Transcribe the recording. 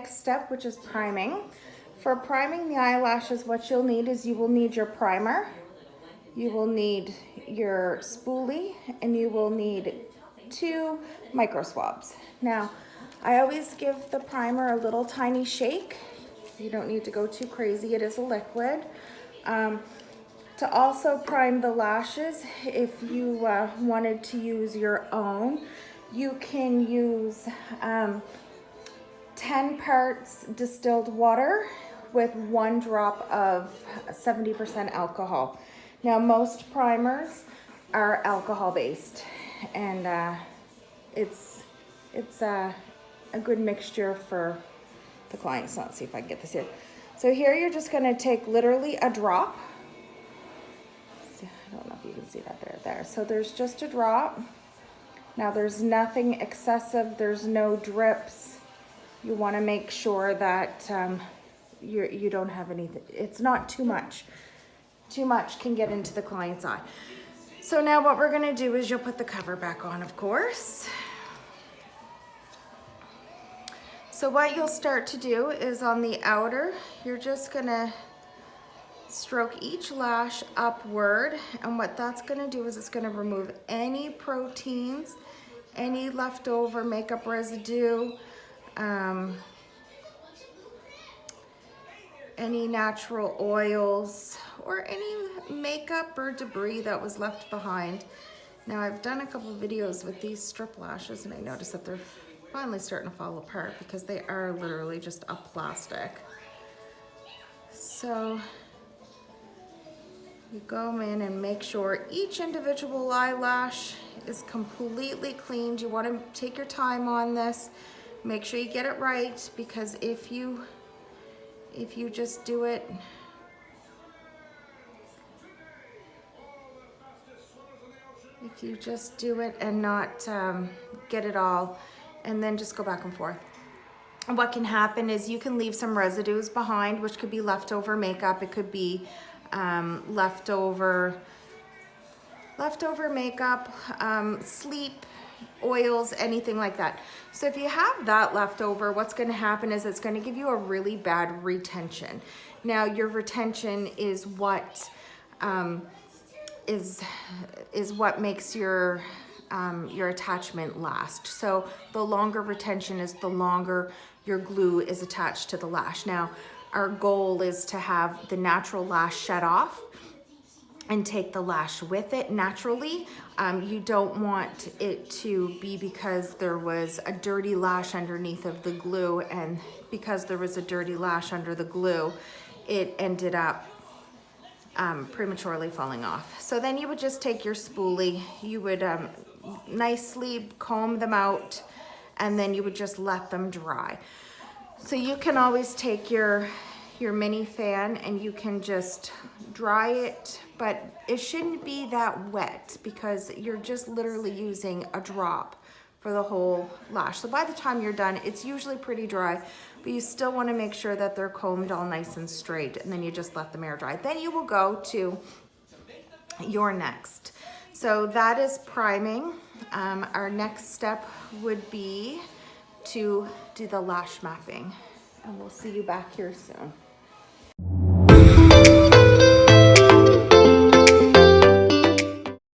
next step, which is priming. For priming the eyelashes, what you'll need is you will need your primer, you will need your spoolie, and you will need 2 micro swabs. Now, I always give the primer a little tiny shake. You don't need to go too crazy, it is a liquid. To also prime the lashes, if you wanted to use your own, you can use 10 parts distilled water with 1 drop of 70% alcohol. Now, most primers are alcohol based, and it's a good mixture for the clients. Let's see if I can get this here. So here you're just going to take literally a drop. I don't know if you can see that there. So there's just a drop. Now there's nothing excessive, there's no drips. You want to make sure that you don't have anything, it's not too much. Too much can get into the client's eye. So now what we're going to do is you'll put the cover back on, of course. So what you'll start to do is on the outer, you're just going to stroke each lash upward, and what that's going to do is it's going to remove any proteins, any leftover makeup residue, any natural oils, or any makeup or debris that was left behind. Now, I've done a couple videos with these strip lashes, and I noticed that they're finally starting to fall apart because they are literally just a plastic. So you go in and make sure each individual eyelash is completely cleaned. You want to take your time on this. Make sure you get it right, because if you just do it and not get it all, and then just go back and forth, what can happen is you can leave some residues behind, which could be leftover makeup. It could be leftover makeup, sleep, oils, anything like that. So if you have that left over, what's going to happen is it's going to give you a really bad retention. Now, your retention is what is what makes your attachment last. So the longer retention is, the longer your glue is attached to the lash. Now, our goal is to have the natural lash shed off and take the lash with it naturally. You don't want it to be because there was a dirty lash underneath of the glue, and because there was a dirty lash under the glue, it ended up prematurely falling off. So then you would just take your spoolie, you would nicely comb them out, and then you would just let them dry. So you can always take your mini fan and you can just dry it, but it shouldn't be that wet because you're just literally using a drop for the whole lash. So by the time you're done, it's usually pretty dry, but you still want to make sure that they're combed all nice and straight, and then you just let them air dry. Then you will go to your next. So that is priming. Our next step would be to do the lash mapping, and we'll see you back here soon.